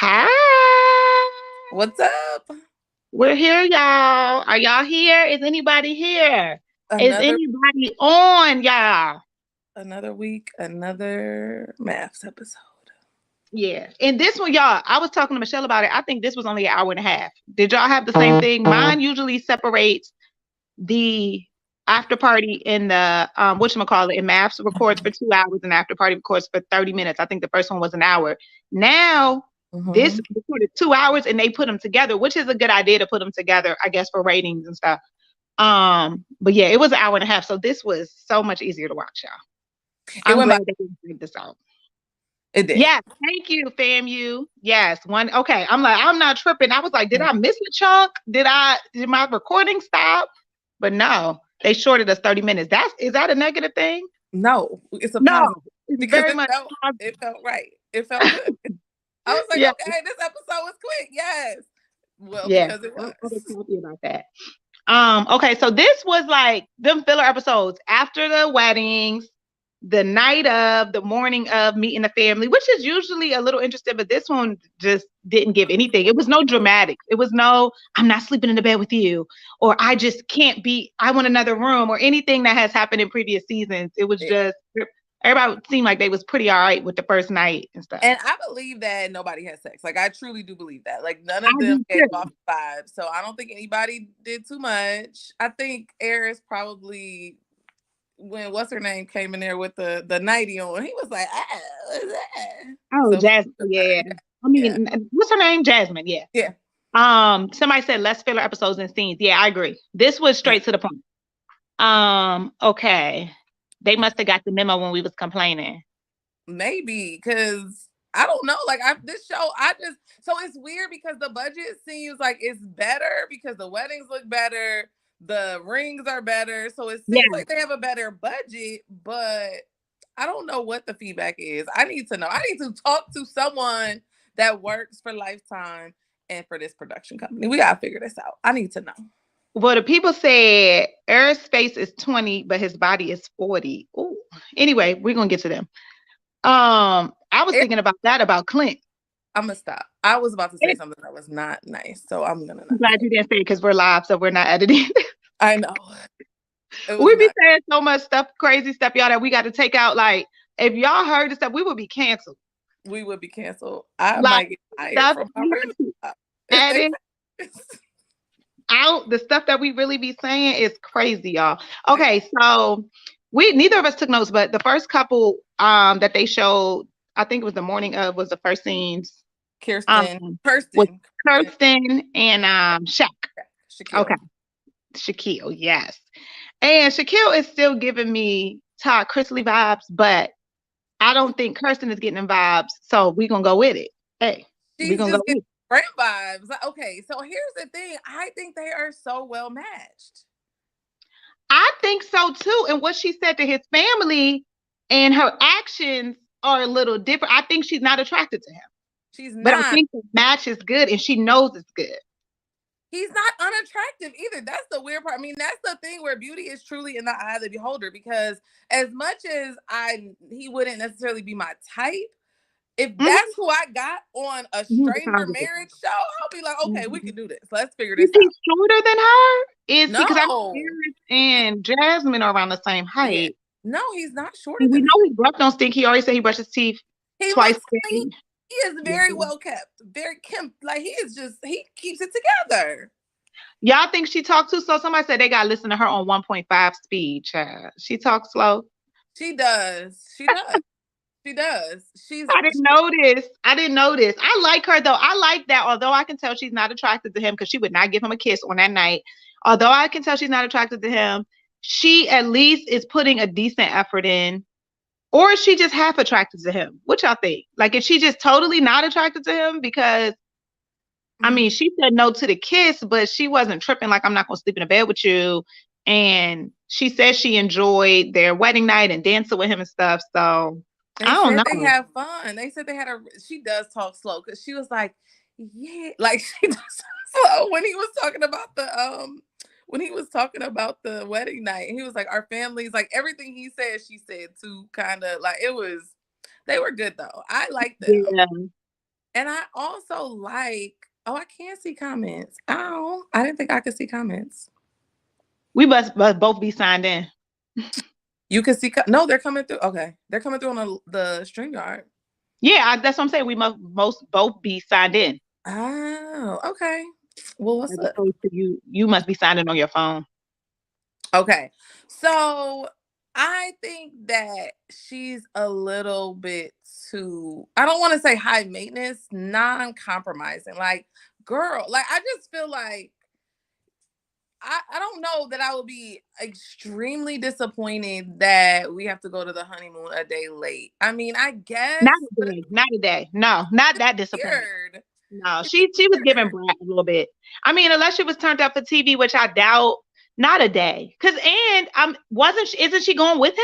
Hi. What's up? We're here, y'all. Are y'all here? Is anybody here? Is Another anybody on, y'all? another week, another maths episode. Yeah. And this one, y'all, I was talking to Michelle about it. I think this was only an hour and a half. Did y'all have the same thing? Mine usually separates the after party and the whatchamacallit in maths records for 2 hours and after party records for 30 minutes. I think the first one was an hour. Now this Mm-hmm. recorded 2 hours and they put them together, which is a good idea to put them together, I guess, for ratings and stuff. But yeah, it was an hour and a half. So this was so much easier to watch, y'all. It I'm went by. glad they didn't take this out. It did. Yes, thank you, FAMU. Yes, one. Okay, I'm like, I'm not tripping. I was like, did I miss a chunk? Did my recording stop? But no, they shorted us 30 minutes. Is that a negative thing? No, it's a No, positive it's because very it much felt positive. it felt right. It felt good. I was like, Yeah, okay, this episode was quick. Yes. Well, yeah. because it I was was. happy about that. Okay, so this was like them filler episodes after the weddings, the night of, the morning of meeting the family, which is usually a little interesting, but this one just didn't give anything. It was no dramatic. It was no, I'm not sleeping in the bed with you, or I just can't be, I want another room, or anything that has happened in previous seasons. It was just everybody seemed like they was pretty all right with the first night and stuff. And I believe that nobody had sex. Like I truly do believe that. Like none I of them do gave off too. vibes. So I don't think anybody did too much. I think Aries probably when what's her name came in there with the nightie on, he was like, ah, what's that? Oh, So he Jasmine, was yeah. like, I yeah, mean, what's her name? Jasmine, yeah. yeah, Somebody said less filler episodes and scenes. Yeah, I agree. This was yeah. straight to the point. Okay. They must have got the memo when we was complaining. Maybe because I don't know. Like this show, I just so it's weird because the budget seems like it's better because the weddings look better, the rings are better, so it seems Yeah. like they have a better budget, but I don't know what the feedback is. I need to know. I need to talk to someone that works for Lifetime and for this production company. We gotta figure this out. I need to know. Well, the people said Eric's face is 20, but his body is 40. Ooh. Anyway, we're gonna get to them. I was thinking about that about Clint. I'm gonna stop. I was about to say I'm something that was not nice, so I'm gonna not glad say you it. didn't say it because we're live, so we're not editing. I know it was We be not. saying so much stuff, crazy stuff, y'all, that we got to take out. Like, if y'all heard the stuff, we would be canceled. We would be canceled. I Like, might get fired stuff from my we first job if they edit say out, the stuff that we really be saying is crazy, y'all. Okay, so we neither of us took notes, but the first couple that they showed, I think it was the morning of, was the first scenes um Kirsten, with Kirsten, Kirsten, Kirsten and Shaq. Okay, Shaquille. Shaquille, yes. And Shaquille is still giving me Todd Chrisley vibes, but I don't think Kirsten is getting them vibes. So we're gonna go with it. Hey, we're She's gonna go just getting with it. friend vibes. Like, okay, so here's the thing. I think they are so well matched. I think so too. And what she said to his family and her actions are a little different. I think she's not attracted to him. She's But I not. think the match is good and she knows it's good. He's not unattractive either. That's the weird part. I mean, that's the thing where beauty is truly in the eye of the beholder. Because as much as he wouldn't necessarily be my type. If Mm-hmm. that's who I got on a You stranger marriage show, I'll be like, okay, we can do this. Let's figure Is this he out. shorter than her? Is he? Because I know No, Iris and Jasmine are around the same yeah, height. no, he's not shorter And we than her. know his breath don't stink. He already said he brushes teeth He twice looks a clean. day. He is very Yeah. well kept, very kempt. Like he keeps it together. Y'all think she talked too slow? Somebody said they got to listen to her on 1.5 speed, child. She talks slow. She does. She does. She does. I didn't notice. I didn't notice. I like her though. I like that. Although I can tell she's not attracted to him because she would not give him a kiss on that night. Although I can tell she's not attracted to him, she at least is putting a decent effort in. Or is she just half attracted to him? What y'all think? Like, is she just totally not attracted to him? Because I mean, she said no to the kiss, but she wasn't tripping like I'm not gonna sleep in a bed with you. And she said she enjoyed their wedding night and dancing with him and stuff. So I They don't said they know. have fun. They said they had a. She does talk slow because she was like, yeah, like she does slow when he was talking about the when he was talking about the wedding night. He was like, our families, like everything he said, she said too. Kind of like it was. They were good though. I like them. Yeah. And I also like, oh, I can't see comments. Oh, I didn't think I could see comments. We must both be signed in. You can see, no, they're coming through. Okay. They're coming through on the StreamYard. Yeah, that's what I'm saying. We must most both be signed in. Oh, okay. Well, what's As up? opposed to you must be signed in on your phone. Okay. So I think that she's a little bit too, I don't want to say high maintenance, non-compromising. Like, girl, like I just feel like I don't know that I would be extremely disappointed that we have to go to the honeymoon a day late. I mean, I guess, Not but a day. Not a day. No, not that it's disappointed. weird. No, It's she was giving weird. Brad a little bit. I mean, unless she was turned up for TV, which I doubt. Not a day. Cause and wasn't she, isn't she going with him?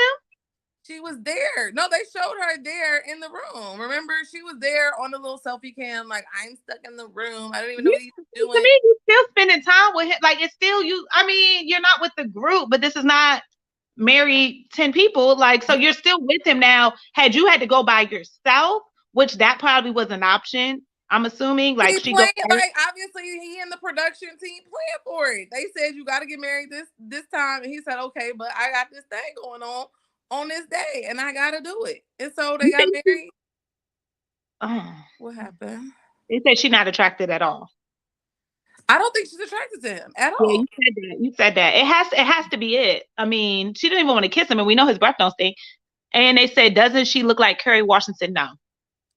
She was there. No, they showed her there in the room. Remember, she was there on the little selfie cam. Like, I'm stuck in the room. I don't even know You, what he's to doing. me, you still spending time with him. Like it's still you. I mean, you're not with the group, but this is not marry 10 people. Like, so you're still with him now. Had you had to go by yourself, which that probably was an option. I'm assuming like He she goes playing first. like obviously he and the production team playing for it. They said you got to get married this time, and he said okay, but I got this thing going on this day, and I got to do it. And so they You got think married. oh, What happened? they said she's not attracted at all. I don't think she's attracted to him at Yeah, all. you said that. You said that. It has to be it. I mean, she didn't even want to kiss him, and we know his breath don't stink. And they said, doesn't she look like Kerry Washington? No.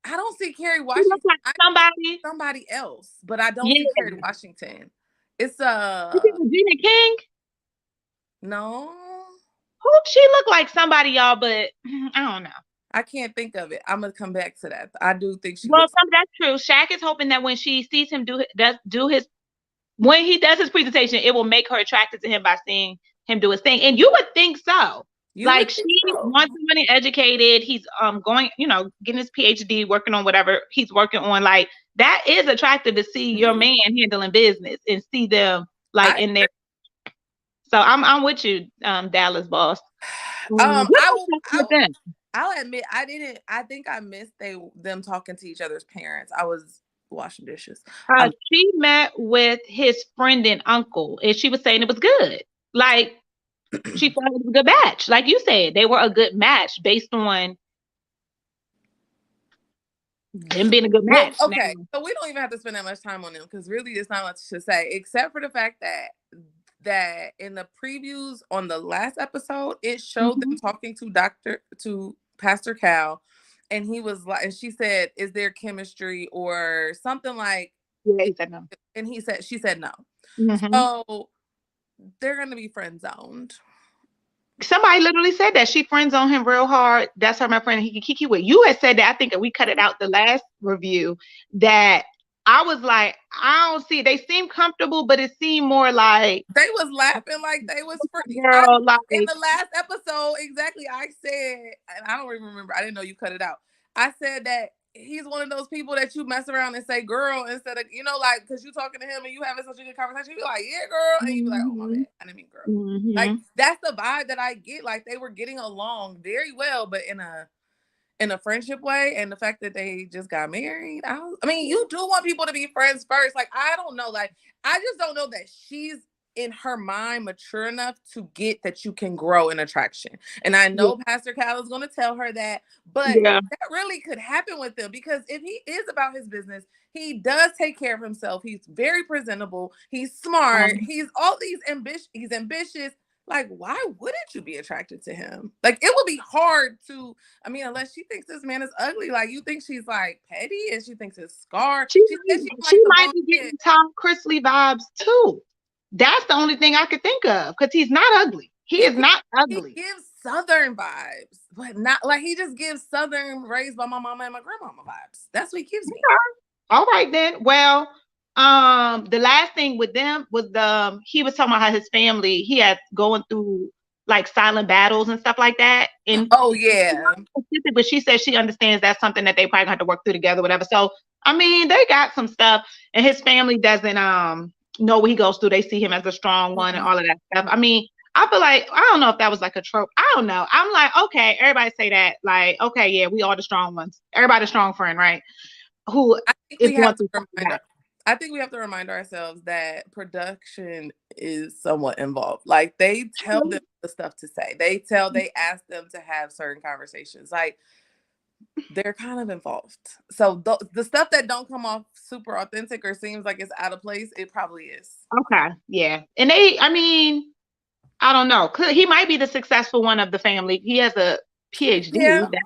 I don't see Kerry She Washington. looks like I somebody. see somebody else, but I don't see Yeah. Kerry Washington. It's You think Gina King? no. Who she look like somebody, y'all, but I don't know. I can't think of it. I'm gonna come back to that. I do think she Well, looks. that's true. Shaq is hoping that when she sees him do his when he does his presentation, it will make her attracted to him by seeing him do his thing. And you would think so. You would Like she think so. wants somebody educated. He's going, getting his PhD, working on whatever he's working on. Like that is attractive to see your man handling business and see them like I in there. So I'm with you, Dallas boss. What I else will. with them? I'll admit I didn't. I think I missed them talking to each other's parents. I was washing dishes. She met with his friend and uncle, and she was saying it was good. Like she thought it was a good match. Like you said, they were a good match based on them being a good Well, match. okay. Now, So we don't even have to spend that much time on them because really, it's not much to say except for the fact that in the previews on the last episode, it showed them talking to Pastor Cal, and he was like, and she said, "Is there chemistry or something like?" yeah, he said no. And she said no. Mm-hmm. So they're gonna be friend zoned. Somebody literally said that she friends on him real hard. That's her, my friend. He can kiki with. You had said that. I think we cut it out the last review. That I was like, I don't see. They seem comfortable, but it seemed more like They was laughing like they was free. girl, In like the last episode, exactly, I said, and I don't even remember. I didn't know you cut it out. I said that he's one of those people that you mess around and say "girl" instead of like because you talking to him and you having such a good conversation. You be like, "Yeah, girl," and you be like, "Oh my bad, I didn't mean girl." Like that's the vibe that I get. Like they were getting along very well, but in a friendship way, and the fact that they just got married. I mean, you do want people to be friends first. Like, I don't know. Like, I just don't know that she's in her mind mature enough to get that you can grow in attraction. And I know Pastor Cal is going to tell her that, but yeah. that really could happen with him because if he is about his business, he does take care of himself. He's very presentable. He's smart. He's all these ambitious. He's ambitious. Like, why wouldn't you be attracted to him? Like, it would be hard to, I mean, unless she thinks this man is ugly. Like, you think she's like petty and she thinks it's scar. She She might be getting Tom Chrisley vibes too. That's the only thing I could think of because he's not ugly. He is not ugly. He gives Southern vibes, but not like he just gives Southern raised by my mama and my grandmama vibes. That's what he gives me. All right then. Well, the last thing with them was he was talking about how his family he had going through like silent battles and stuff like that. And but she said she understands that's something that they probably have to work through together, whatever. So I mean, they got some stuff, and his family doesn't know what he goes through. They see him as a strong one and all of that stuff. I mean, I feel like I don't know if that was like a trope. I don't know. I'm like, okay, everybody say that. Like, okay, yeah, we all the strong ones. Everybody strong friend, right? who I think is we going have to through something remind bad. I think we have to remind ourselves that production is somewhat involved. Like they tell them the stuff to say. They ask them to have certain conversations. Like they're kind of involved. So the stuff that don't come off super authentic or seems like it's out of place, it probably is. Okay, yeah. And I mean, I don't know. He might be the successful one of the family. He has a Yeah. PhD.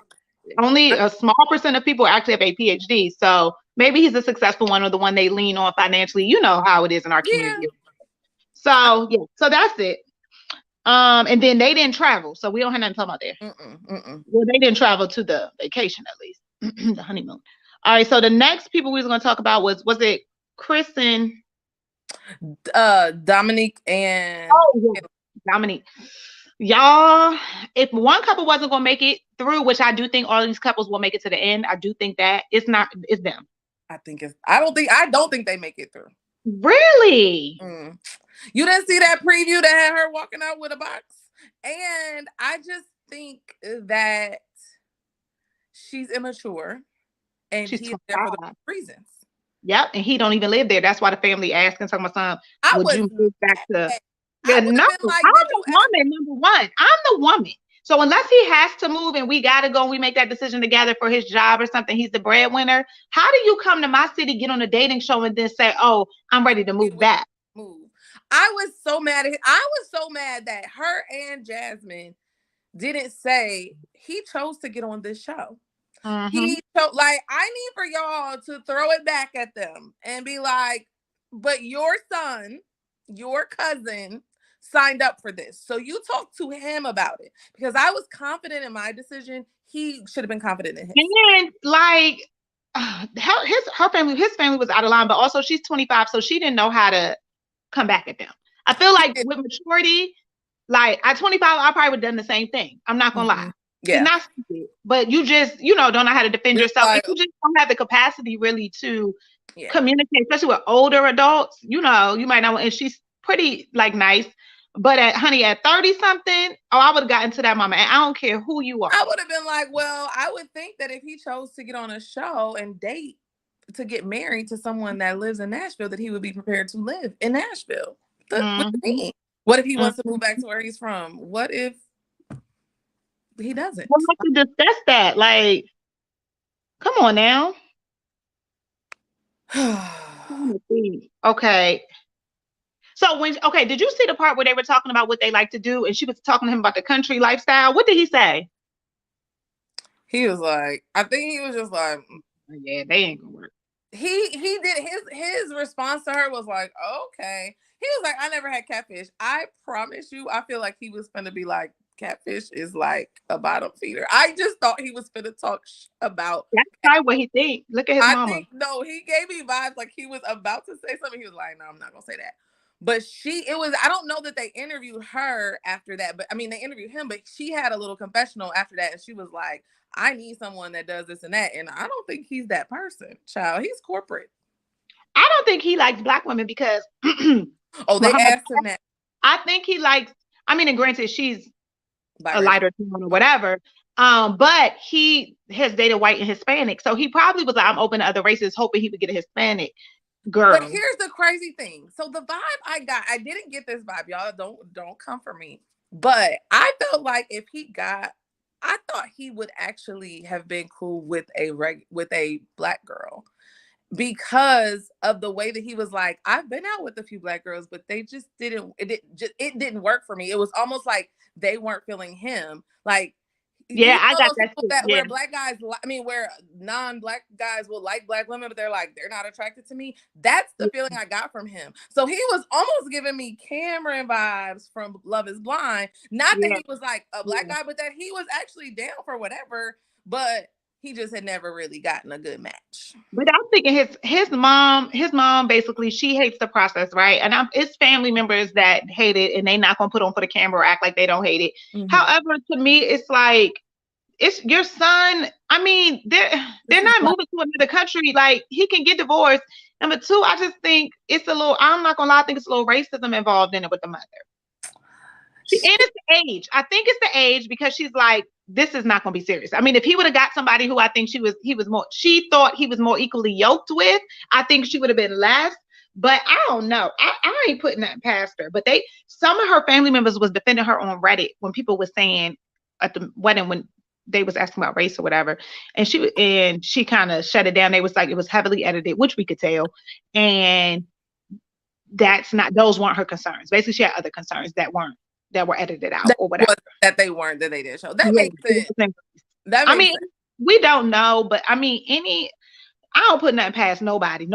Only a small percent of people actually have a PhD. So maybe he's a successful one or the one they lean on financially. You know how it is in our community. Yeah. So yeah, so that's it. And then they didn't travel, so we don't have nothing to talk about there. Well, they didn't travel to the vacation at least, the honeymoon. All right, so the next people we was going to talk about was it Kristen? Dominique and yeah. Dominique. Y'all, if one couple wasn't gonna make it through, which I do think all these couples will make it to the end, I do think that it's them. I don't think they make it through. Really? You didn't see that preview that had her walking out with a box? And I just think that she's immature and he's there for the right reasons. Yep, and he don't even live there. That's why the family asking some of my son, would you move back to yeah, no, like, I'm the woman, number one. I'm the woman. So unless he has to move and we gotta go and we make that decision together for his job or something, he's the breadwinner. How do you come to my city, get on a dating show, and then say, oh, I'm ready to move back? I was so mad at him. I was so mad that her and Jasmine didn't say he chose to get on this show. He chose, like, I need for y'all to throw it back at them and be like, but your son, your cousin signed up for this. So you talk to him about it, because I was confident in my decision. He should have been confident in his. And like his family was out of line, but also she's 25, so she didn't know how to come back at them. I feel like with maturity, like at 25, I probably would have done the same thing. I'm not gonna lie. Yeah. It's not stupid, but you just, don't know how to defend yourself. Like, you just don't have the capacity really to communicate, especially with older adults. You might not, and she's pretty like nice. But at 30 something, I would have gotten to that moment. And I don't care who you are. I would have been like, well, I would think that if he chose to get on a show and date to get married to someone that lives in Nashville, that he would be prepared to live in Nashville. What do you mean? What if he wants to move back to where he's from? What if he doesn't? We'll have to discuss that. Like, come on now. Okay. So did you see the part where they were talking about what they like to do, and she was talking to him about the country lifestyle? What did he say? He was like, I think he was just like, yeah, they ain't gonna work. He did his response to her was like, okay. He was like, I never had catfish. I promise you, I feel like he was gonna be like, catfish is like a bottom feeder. I just thought he was gonna talk about. That's probably what he think. Look at his mama. No, he gave me vibes like he was about to say something. He was like, no, I'm not gonna say that. But I don't know that they interviewed her after that, but I mean, they interviewed him, but she had a little confessional after that. And she was like, I need someone that does this and that. And I don't think he's that person, child. He's corporate. I don't think he likes Black women because. Oh, they asked him that. I think he likes, and granted, she's a lighter tone or whatever. But he has dated white and Hispanic. So he probably was like, I'm open to other races, hoping he would get a Hispanic girl. But here's the crazy thing. So the vibe I got, I didn't get this vibe. Y'all don't come for me. But I felt like I thought he would actually have been cool with a Black girl, because of the way that he was like, I've been out with a few Black girls, but they just it didn't work for me. It was almost like they weren't feeling him. Like, yeah, I got that. Where Black guys, where non-Black guys will like Black women, but they're like, they're not attracted to me. That's the feeling I got from him. So he was almost giving me Cameron vibes from Love Is Blind. Not that he was like a Black guy, but that he was actually down for whatever, but he just had never really gotten a good match. But I'm thinking his mom basically, she hates the process, right? And it's family members that hate it, and they not gonna put on for the camera or act like they don't hate it. However, to me, it's like, it's your son. They're not moving to another country. Like, he can get divorced. Number two, I just think it's a little. I'm not gonna lie. I think it's a little racism involved in it with the mother. And it's the age. I think it's the age, because she's like, this is not going to be serious. I mean, if he would have got somebody who I think she thought he was more equally yoked with, I think she would have been less. But I don't know. I ain't putting that past her. But some of her family members was defending her on Reddit when people were saying at the wedding, when they was asking about race or whatever, and she kind of shut it down. They was like, it was heavily edited, which we could tell, and those weren't her concerns. Basically, she had other concerns that were edited out or whatever. That they didn't show. That makes sense. I mean, we don't know, but I mean, I don't put nothing past nobody,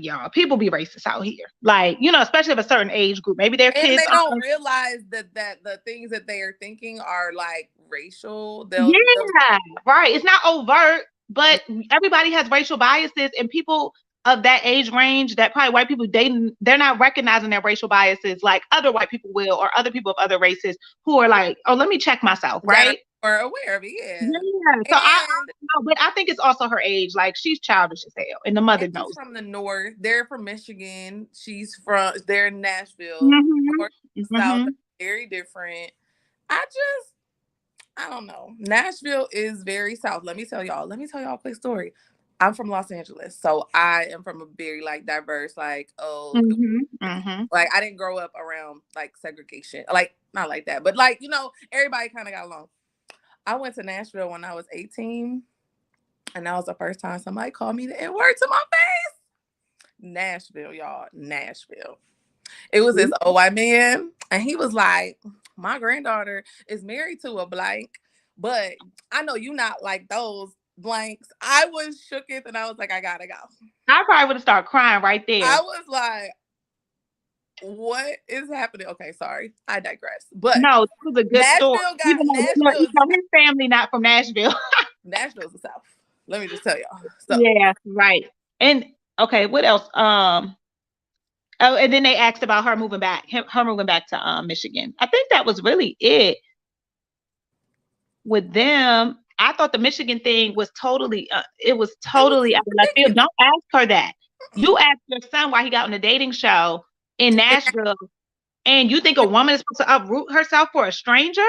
y'all. People be racist out here, like, you know, especially of a certain age group. Maybe their kids, they don't realize that the things that they are thinking are like racial. Right. It's not overt, but everybody has racial biases, and people of that age range, that probably white people, they're not recognizing their racial biases like other white people will, or other people of other races who are like, oh, let me check myself, right? Or aware of it, yeah. So I think it's also her age. Like, she's childish as hell, and the mother knows. She's from the north. They're from Michigan. They're in Nashville. North, South, very different. I don't know. Nashville is very south. Let me tell y'all a quick story. I'm from Los Angeles, so I am from a very like diverse, like like I didn't grow up around like segregation, like not like that, but like, you know, everybody kind of got along. I went to Nashville when I was 18, and that was the first time somebody called me the N-word to my face. Nashville, y'all, Nashville. It was this old white man, and he was like, my granddaughter is married to a blank, but I know you not like those blanks. I was shooketh, and I was like, I gotta go. I probably would have started crying right there. I was like, what is happening? Okay, sorry, I digress. But no, it was a good story. His family not from Nashville. Nashville's the South. Let me just tell y'all. So. Yeah, right. And okay, what else? Oh, and then they asked about her moving back to Michigan. I think that was really it with them. I thought the Michigan thing was totally, it was totally out of left field. Don't ask her that. You asked your son why he got on a dating show in Nashville, and you think a woman is supposed to uproot herself for a stranger?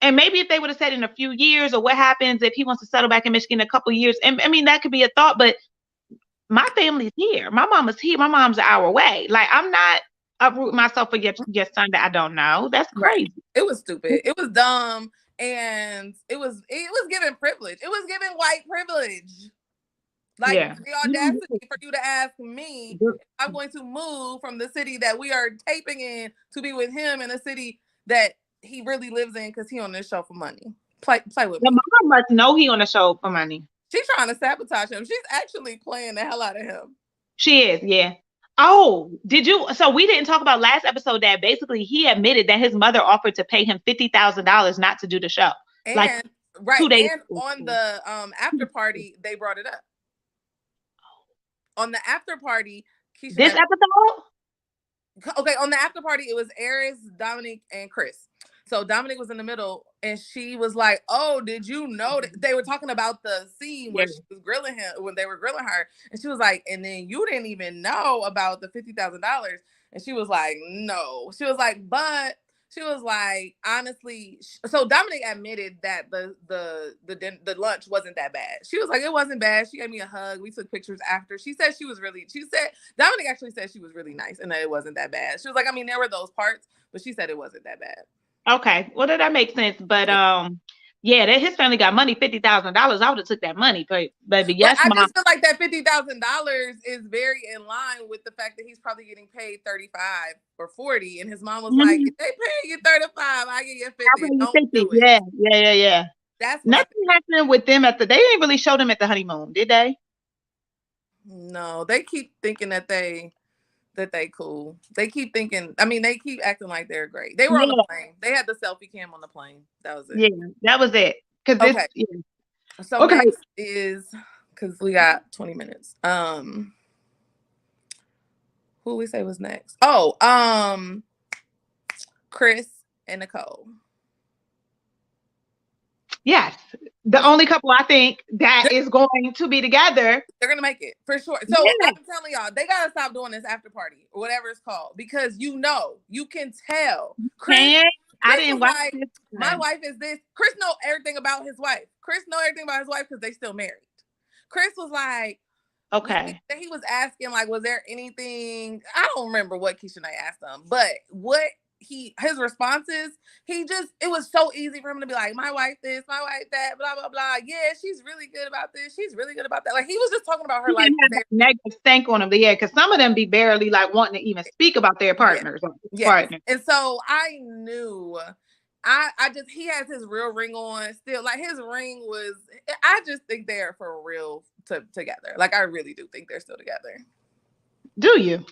And maybe if they would have said in a few years, or what happens if he wants to settle back in Michigan in a couple of years, and I mean, that could be a thought, but my family's here. My mom is here. My mom's an hour away. Like, I'm not uprooting myself for your son that I don't know. That's crazy. It was stupid. It was dumb. And it was given privilege. It was given white privilege. Like, the audacity for you to ask me if I'm going to move from the city that we are taping in to be with him in a city that he really lives in because he on this show for money. Play with me. The mom must know he on the show for money. She's trying to sabotage him. She's actually playing the hell out of him. She is, yeah. Oh, so we didn't talk about last episode that basically he admitted that his mother offered to pay him $50,000 not to do the show. And, like, 2 days and on the after party, they brought it up. On the after party, Keisha this episode? Okay, on the after party, it was Aries, Dominique, and Chris. So Dominique was in the middle, and she was like, "Oh, did you know that?" They were talking about the scene where she was grilling him, when they were grilling her, and she was like, "And then you didn't even know about the $50,000?" And she was like, "No." She was like, "But." She was like, honestly, so Dominique admitted that the lunch wasn't that bad. She was like, it wasn't bad. She gave me a hug. We took pictures after. Dominique actually said she was really nice and that it wasn't that bad. She was like, I mean, there were those parts, but she said it wasn't that bad. Okay. Well, that makes sense. But that his family got money, $50,000. I would have took that money, but baby, yes, I just feel like that $50,000 is very in line with the fact that he's probably getting paid 35 or 40, and his mom was like, "If they pay you 35, I get you 50." Don't do it. Yeah. That's nothing happened with them they didn't really show them at the honeymoon, did they? No, they keep thinking that they cool. They keep thinking, I mean, they keep acting like they're great. They were on the plane. They had the selfie cam on the plane. That was it. Yeah, that was it. So next is, because we got 20 minutes. Who we say was next? Oh, Chris and Nicole. Yes. The only couple I think that is going to be together. They're going to make it for sure. So I'm telling y'all, they got to stop doing this after party or whatever it's called, because you can tell Chris I Chris didn't was watch like, this my one. wife is this. Chris know everything about his wife. Chris know everything about his wife because they still married. Chris was like, Okay. he was asking, like, was there anything? I don't remember what Keisha and I asked him, but what his responses, it was so easy for him to be like, my wife this, my wife that, blah, blah, blah. Yeah, she's really good about this. She's really good about that. Like, he was just talking about her He life. didn't have that negative stank on him, but yeah, because some of them be barely like wanting to even speak about their partners. Yeah. Partners. And so I knew he has his real ring on still. Like, his ring was, I just think they're for real together. Like, I really do think they're still together. Do you?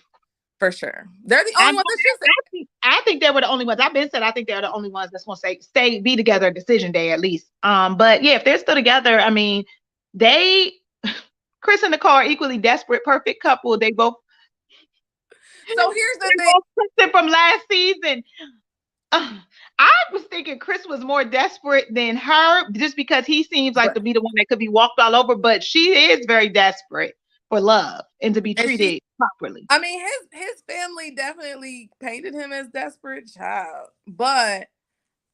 For sure. They're the only ones that should say. I think they were the only ones. I've been said I think they're the only ones that's gonna be together at decision day at least. But yeah, if they're still together, I mean, Chris and Nicole are equally desperate, perfect couple. They both. So here's the thing. Both from last season. I was thinking Chris was more desperate than her, just because he seems like to be the one that could be walked all over. But she is very desperate for love and to be treated properly. I mean, his family definitely painted him as desperate child, but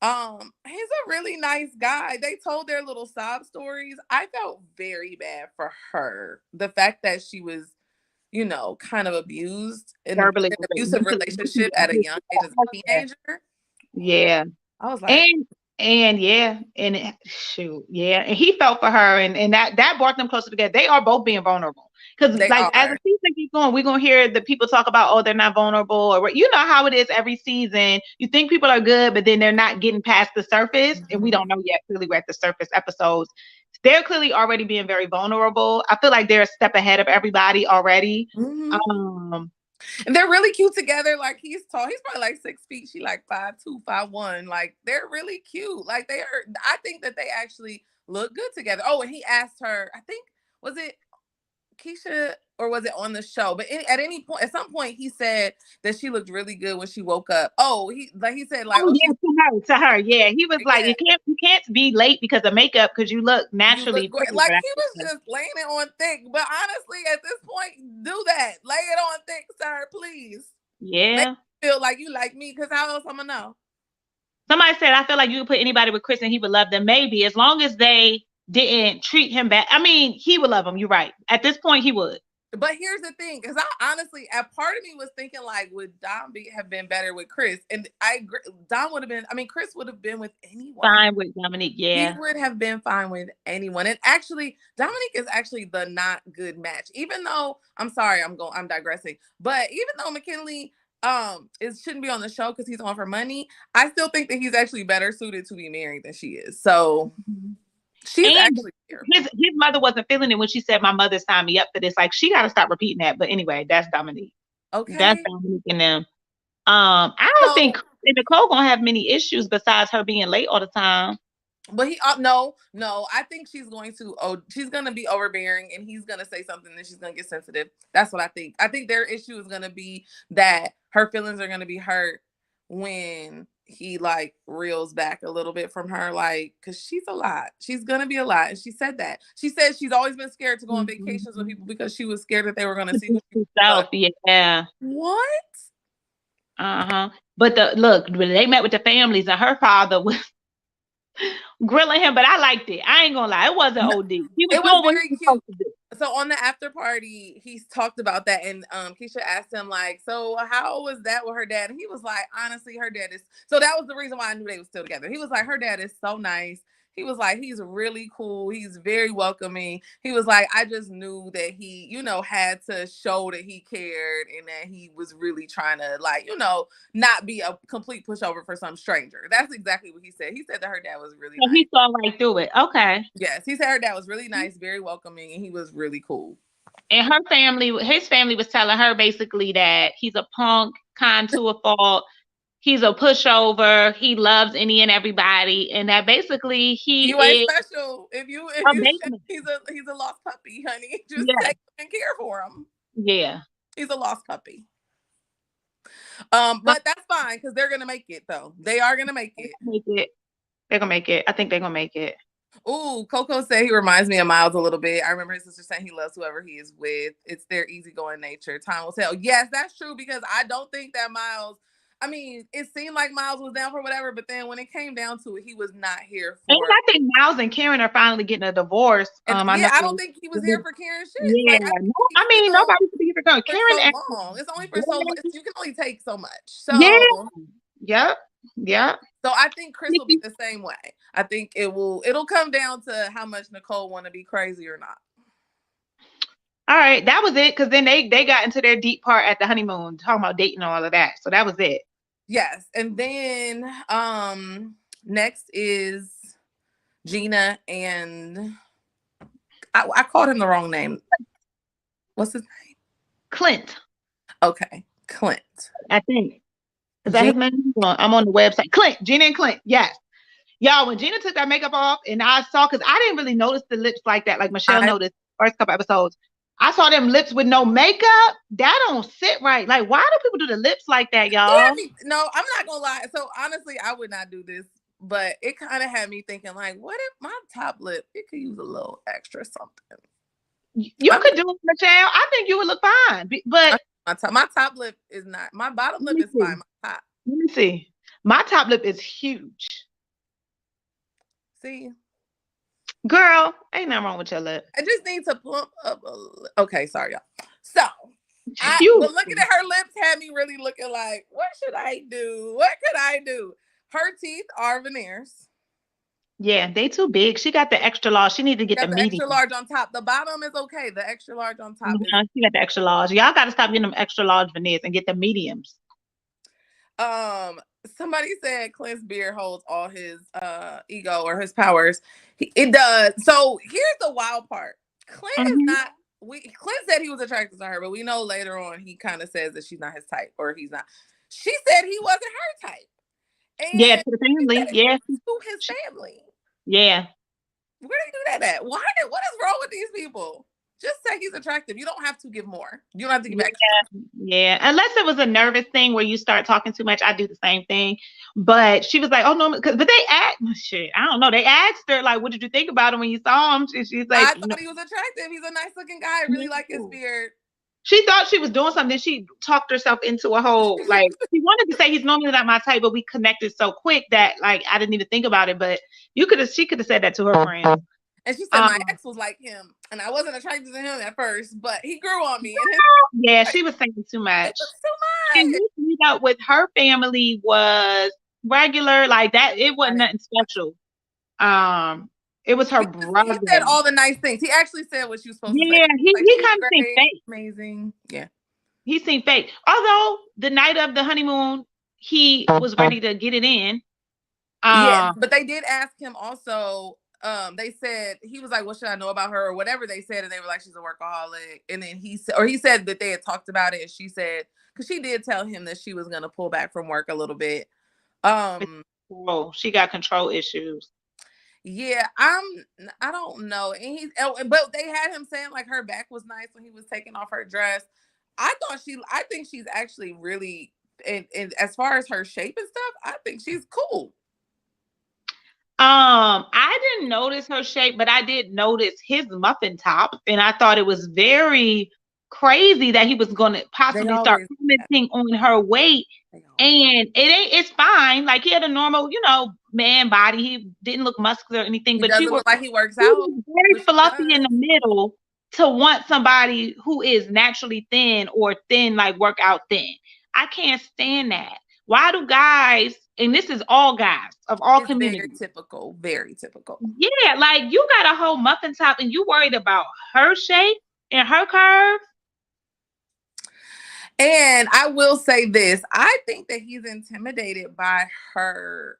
he's a really nice guy. They told their little sob stories. I felt very bad for her. The fact that she was, you know, kind of abused in an abusive relationship at a young age as a teenager. Yeah. I was like, and shoot, yeah. And he felt for her, and that brought them closer together. They are both being vulnerable. Because like as the season keeps going, we're gonna hear the people talk about, oh, they're not vulnerable, or you know how it is every season. You think people are good, but then they're not getting past the surface, and we don't know yet. Clearly, we're at the surface episodes. They're clearly already being very vulnerable. I feel like they're a step ahead of everybody already. And they're really cute together. Like, he's tall. He's probably like 6 feet. She like 5'2", 5'1". Like, they're really cute. Like, I think that they actually look good together. Oh, and he asked her, I think, was it Keisha or was it on the show? But at some point, he said that she looked really good when she woke up. Oh, he said like, to her, yeah. He was like, you can't be late because of makeup because you look naturally. You look great. Like, he was just laying it on thick. But honestly, at this point, do that. Lay it on thick, sir, please. Yeah. Make me feel like you like me, because how else I'm gonna know? Somebody said, I feel like you could put anybody with Chris and he would love them. Maybe, as long as they didn't treat him bad. I mean, he would love him. You're right. At this point, he would. But here's the thing, because I honestly, a part of me was thinking, like, would Dom have been better with Chris? And I agree. Chris would have been with anyone. Fine with Dominique, yeah. He would have been fine with anyone. And actually, Dominique is actually the not good match. Even though, I'm sorry, I'm digressing. But even though Mackinley it shouldn't be on the show because he's on for money, I still think that he's actually better suited to be married than she is. So she's actually here. His mother wasn't feeling it when she said, my mother signed me up for this. Like, she got to stop repeating that. But anyway, that's Dominique. Okay. That's Dominique and them. I don't think Nicole gonna have many issues besides her being late all the time. But no, I think she's going to be overbearing, and he's going to say something and she's going to get sensitive. That's what I think. I think their issue is going to be that her feelings are going to be hurt when he like reels back a little bit from her, like, because she's a lot. She's going to be a lot. And she said that. She said she's always been scared to go on vacations with people because she was scared that they were going to see herself. Yeah. What? But when they met with the families, and her father was grilling him, but I liked it. I ain't gonna lie, it wasn't OD. He was very cute. So on the after party, he's talked about that, and Keisha asked him, like, so how was that with her dad? And he was like, honestly, her dad is. So that was the reason why I knew they were still together. He was like, her dad is so nice. He was like, he's really cool. He's very welcoming. He was like, I just knew that he, had to show that he cared and that he was really trying to, like, not be a complete pushover for some stranger. That's exactly what he said. He said that her dad was really nice. He saw right through it. Okay. Yes, he said her dad was really nice, very welcoming, and he was really cool. And his family was telling her basically that he's a punk, kind to a fault. He's a pushover. He loves any and everybody, and that basically you ain't special. If he's a lost puppy, honey. Just take him and care for him. Yeah, he's a lost puppy. But that's fine because they're gonna make it though. They are gonna make it. They're gonna make it. I think they're gonna make it. Ooh, Coco said he reminds me of Miles a little bit. I remember his sister saying he loves whoever he is with. It's their easygoing nature. Time will tell. Yes, that's true because I don't think that Miles. I mean, it seemed like Miles was down for whatever, but then when it came down to it, he was not here And for. I think Miles and Karen are finally getting a divorce. And I yeah, know. I don't think he was here for Karen shit. Yeah, Like, I think no, he's I mean still nobody should be here for Karen. for Karen so actually, long. It's only for so long. You can only take so much. yeah, So yep, yep. so I think Chris will be the same way. I think it'll come down to how much Nicole want to be crazy or not. All right, that was it. Because then they got into their deep part at the honeymoon, talking about dating and all of that. So that was it. Yes, and then next is Gina and I called him the wrong name. What's his name? Clint. Okay, Clint. I think. Is that his name? I'm on the website. Clint. Gina and Clint. Yes. Y'all, when Gina took that makeup off and I saw, because I didn't really notice the lips like that, like Michelle noticed first couple episodes. I saw them lips with no makeup. That don't sit right. Like, why do people do the lips like that, y'all? No, I'm not gonna lie. So honestly, I would not do this, but it kind of had me thinking, like, what if my top lip, it could use a little extra something? You could do it, Michelle. I think you would look fine. But my top lip is not. My bottom lip is fine. My top. Let me see. My top lip is huge. See, girl, ain't nothing wrong with your lip. I just need to plump up a little. Okay, sorry, y'all. So, but looking at her lips had me really looking like, what should I do? What could I do? Her teeth are veneers. Yeah, they too big. She got the extra large. She need to get the medium. Extra large on top. The bottom is okay. The extra large on top. She got the extra large. Y'all got to stop getting them extra large veneers and get the mediums. Somebody said Clint's beard holds all his ego or his powers. It does. So here's the wild part. Clint is not. Clint said he was attracted to her, but we know later on he kind of says that she's not his type, or he's not. She said he wasn't her type. And yeah, to the family. Yeah, to his family. Yeah. Where do you do that at? What is wrong with these people? Just say he's attractive. You don't have to give more. You don't have to give extra. Yeah. Unless it was a nervous thing where you start talking too much. I do the same thing. But she was like, oh no, but they shit. I don't know. They asked her, like, what did you think about him when you saw him? She's like, I thought he was attractive. He's a nice looking guy. I really like his beard. She thought she was doing something. She talked herself into a whole, like, she wanted to say he's normally not my type, but we connected so quick that, like, I didn't even think about it. But she could have said that to her friends. And she said my ex was like him, and I wasn't attracted to him at first, but he grew on me. Yeah, she was saying too much. And his meet up with her family was regular, like that. It wasn't nothing special. It was her brother. He said all the nice things. He actually said what she was supposed to say. Yeah, he kind of seemed fake. Amazing. Yeah. He seemed fake. Although the night of the honeymoon, he was ready to get it in. Yeah, but they did ask him also. They said, he was like, what should I know about her, or whatever they said, and they were like, she's a workaholic. And then he said that they had talked about it, and she said, because she did tell him that she was gonna pull back from work a little bit. She got control issues. Yeah, I don't know. And but they had him saying like her back was nice when he was taking off her dress. I think she's actually really, and as far as her shape and stuff, I think she's cool. I didn't notice her shape, but I did notice his muffin top, and I thought it was very crazy that he was going to possibly start commenting on her weight. And it's fine. Like, he had a normal, man body. He didn't look muscular or anything, but look like he works out. He was very fluffy in the middle to want somebody who is naturally thin or thin, like workout thin. I can't stand that. Why do guys, and this is all guys of all communities. Very typical. Yeah, like, you got a whole muffin top and you worried about her shape and her curve. And I will say this, I think that he's intimidated by her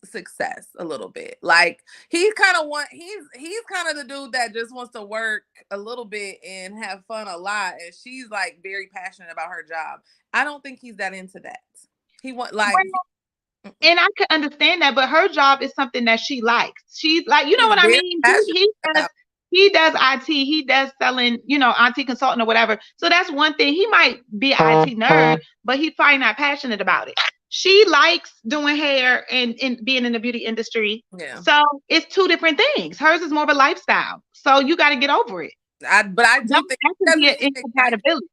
success a little bit. Like, he's kind of the dude that just wants to work a little bit and have fun a lot, and she's like very passionate about her job. I don't think he's that into that. He want like and I could understand that, but her job is something that she likes. She's like, you know what I mean? He does IT. He does selling, IT consultant or whatever. So that's one thing. He might be an IT nerd, but he's probably not passionate about it. She likes doing hair and being in the beauty industry. Yeah. So it's two different things. Hers is more of a lifestyle. So you got to get over it. But I do think that could be an incompatibility.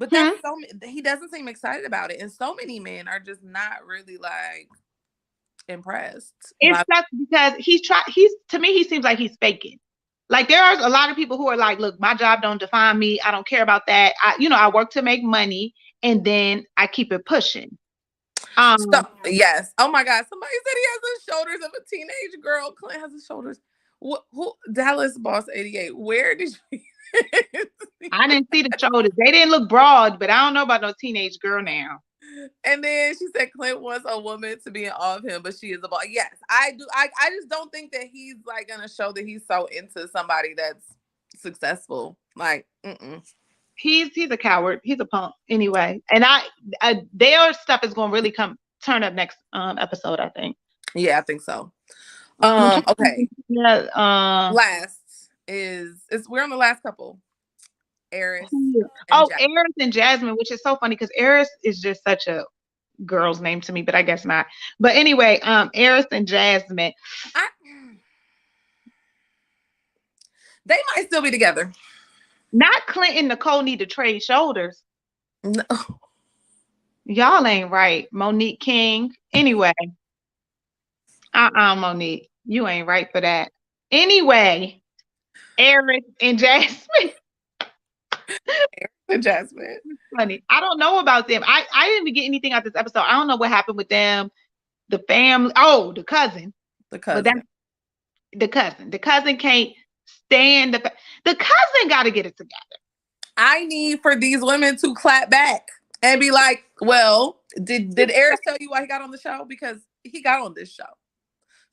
But that's so he doesn't seem excited about it, and so many men are just not really like impressed. It's just because he's to me, he seems like he's faking. Like there are a lot of people who are like, look, my job don't define me. I don't care about that. I work to make money and then I keep it pushing. Yes. Oh my God. Somebody said he has the shoulders of a teenage girl. Clint has the shoulders. Who Dallas Boss 88. Where did you I didn't see the shoulders. They didn't look broad, but I don't know about no teenage girl now. And then she said Clint wants a woman to be in awe of him, but she is a boss. Yes, I do. I just don't think that he's like gonna show that he's so into somebody that's successful. Like, he's a coward. He's a punk anyway. And their stuff is gonna really turn up next episode, I think. Yeah, I think so. Okay. Yeah. Last is we're on the last couple. Aries. Aries and Jasmine, which is so funny because Aries is just such a girl's name to me, but I guess not. But anyway, Aries and Jasmine. They might still be together. Not Clint and Nicole need to trade shoulders. No. Y'all ain't right. Monique King. Anyway. Monique. You ain't right for that. Anyway. Aries and Jasmine. Jasmine. Funny. I don't know about them. I didn't even get anything out this episode. I don't know what happened with them. The family. Oh, the cousin. The cousin. The cousin. The cousin can't stand the cousin got to get it together. I need for these women to clap back and be like, well, did Aries tell you why he got on the show? Because he got on this show.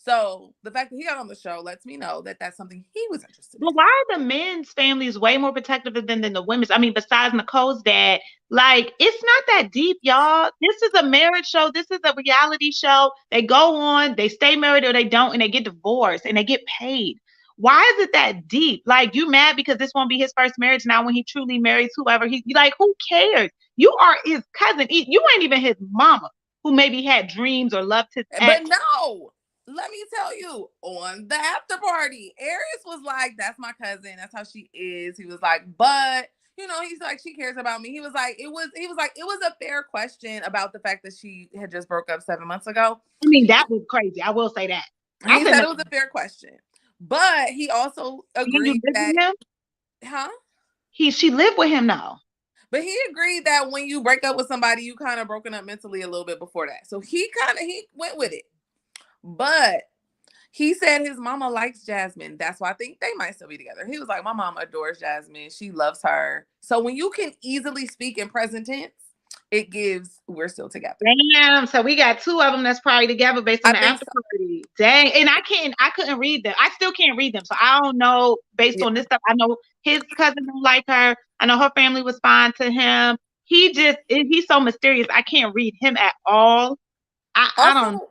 So the fact that he got on the show lets me know that that's something he was interested in. Well, why are the men's families way more protective than the women's? I mean, besides Nicole's dad, like, it's not that deep, y'all. This is a marriage show. This is a reality show. They go on, they stay married or they don't, and they get divorced and they get paid. Why is it that deep? Like, you mad because this won't be his first marriage now when he truly marries whoever like, who cares? You are his cousin. You ain't even his mama who maybe had dreams or loved his ex. But no. Let me tell you, on the after party, Aries was like, that's my cousin. That's how she is. He was like, but, he's like, she cares about me. He was like, it was a fair question about the fact that she had just broke up 7 months ago. I mean, that was crazy. I will say that. He said it was a fair question. But he also agreed that... Huh? She lived with him now. But he agreed that when you break up with somebody, you kind of broken up mentally a little bit before that. So he went with it. But he said his mama likes Jasmine. That's why I think they might still be together. He was like, my mom adores Jasmine. She loves her. So when you can easily speak in present tense, it gives we're still together. Damn. So we got two of them that's probably together based on the after party. Dang. And I couldn't read them. I still can't read them. So I don't know based on this stuff. I know his cousin don't like her. I know her family was fine to him. He's so mysterious. I can't read him at all. I don't know.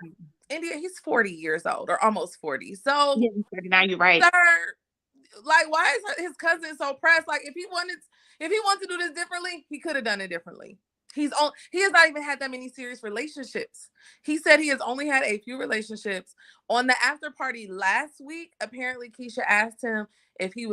India, he's 40 years old or almost 40. So yeah, he's 39, you're right. Like, why is his cousin so pressed? Like, if he wanted to do this differently, he could have done it differently. He has not even had that many serious relationships. He said he has only had a few relationships. On the after party last week, apparently Keisha asked him if he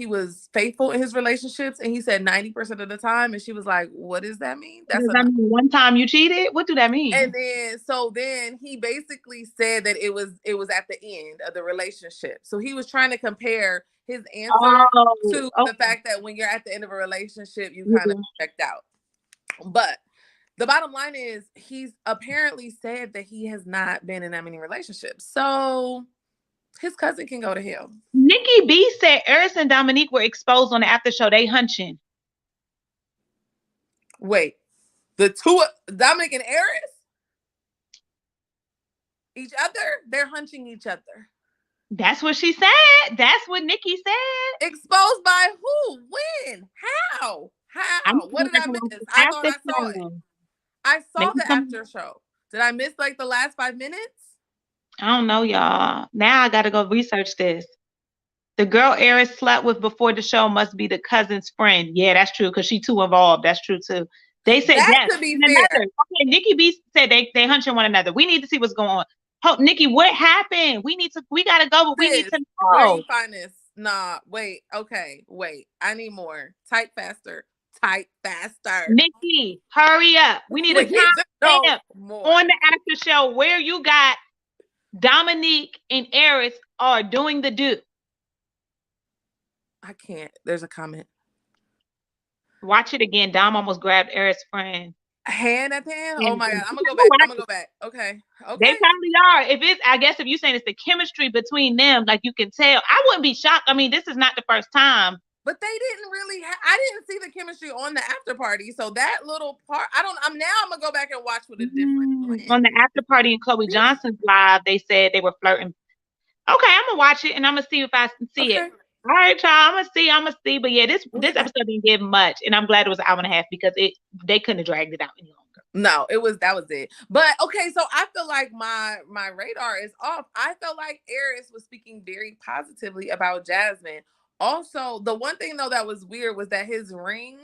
was faithful in his relationships, and he said 90% of the time, and she was like, what does that mean? Does that mean one time you cheated? What do that mean? And then he basically said that it was at the end of the relationship. So he was trying to compare his answer to the fact that when you're at the end of a relationship, you kind of checked out. But the bottom line is he's apparently said that he has not been in that many relationships. So his cousin can go to hell. Nikki B said Aries and Dominique were exposed on the after show. They hunching. Wait, the two, Dominic and Aries? Each other? They're hunching each other. That's what she said. That's what Nikki said. Exposed by who? When? How? What did I miss? I thought I saw it. I saw the after show. Did I miss like the last 5 minutes? I don't know, y'all. Now I got to go research this. The girl Aries slept with before the show must be the cousin's friend. Yeah, that's true because she too involved. That's true too. They said that could be fair. Okay, Nikki B said they hunching one another. We need to see what's going on. Oh, Nikki, what happened? We gotta go, but we need to know. Where do you find this? Nah, wait. Okay, wait. I need more. Type faster. type faster. Nikki, hurry up. We need a time on the after show where you got Dominique and Aries are doing the do. I can't. There's a comment. Watch it again. Dom almost grabbed Aries' friend. Hand at hand? Oh my God. I'm gonna go back. Okay. They probably are. I guess if you're saying it's the chemistry between them, like you can tell, I wouldn't be shocked. I mean, this is not the first time. But they didn't really I didn't see the chemistry on the after party. So that little part, I'm gonna go back and watch with a different on the after party in Chloe Johnson's live, they said they were flirting. Okay, I'm gonna watch it and I'm gonna see if I can see it. All right, y'all. I'm gonna see. But yeah, this episode didn't give much, and I'm glad it was an hour and a half because they couldn't have dragged it out any longer. No, that was it. But okay, so I feel like my radar is off. I felt like Aries was speaking very positively about Jasmine. Also, the one thing though that was weird was that his ring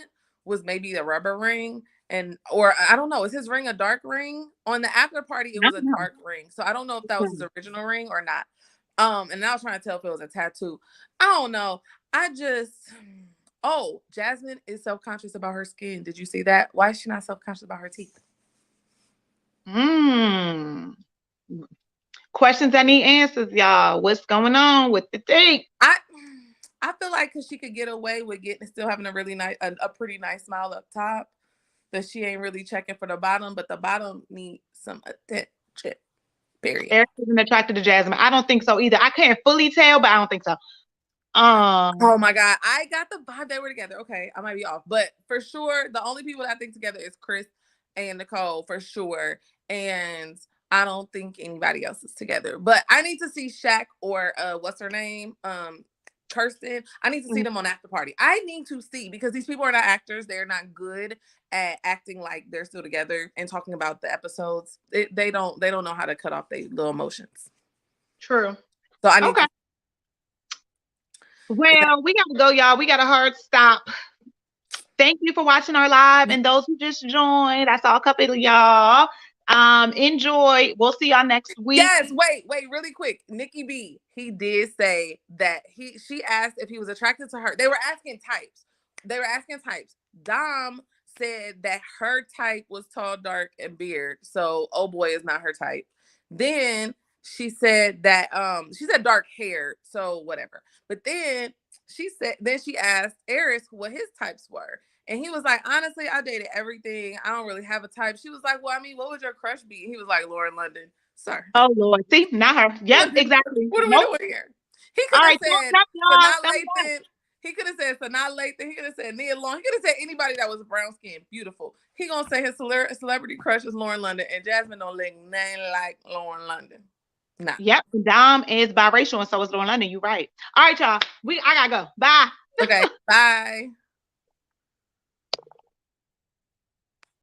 was maybe a rubber ring, or I don't know, is his ring a dark ring? On the after party, it was a dark ring. So I don't know if that was his original ring or not. And I was trying to tell if it was a tattoo. I don't know. Jasmine is self-conscious about her skin. Did you see that? Why is she not self-conscious about her teeth? Questions that need answers, y'all. What's going on with the teeth? I feel like because she could get away with still having a really nice, a pretty nice smile up top, that she ain't really checking for the bottom, but the bottom needs some attention. Period. Aries isn't attracted to Jasmine. I don't think so either. I can't fully tell, but I don't think so. Oh my God, I got the vibe they were together. Okay, I might be off, but for sure, the only people that I think together is Chris and Nicole for sure, and I don't think anybody else is together. But I need to see Shaq or what's her name, Kirsten. I need to see them on after party. I need to see, because these people are not actors. They're not good at acting like they're still together and talking about the episodes. They don't know how to cut off their little emotions. True. So I need to. Well, we gotta go, y'all. We got a hard stop. Thank you for watching our live, and those who just joined. I saw a couple of y'all. Enjoy. We'll see y'all next week. Yes, wait, really quick. Nikki B, he did say that she asked if he was attracted to her. They were asking types. Dom said that her type was tall, dark, and beard. So, oh boy is not her type. Then she said that she said dark hair, so whatever. But then she asked Aries what his types were. And he was like, honestly, I dated everything. I don't really have a type. She was like, well, I mean, what would your crush be? And he was like, Lauren London. Sir. Oh, Lord. See, not her. Yep, exactly. What are we doing here? He could have said Sanaa Lathan. He could have said Sanaa Lathan. He could have said Nia Long. He could have said anybody that was brown skin, beautiful. He gonna say his celebrity crush is Lauren London, and Jasmine don't look nothing like Lauren London. Nah. Yep, Dom is biracial, and so is Lauren London. You're right. All right, y'all. I gotta go. Bye. Okay, bye.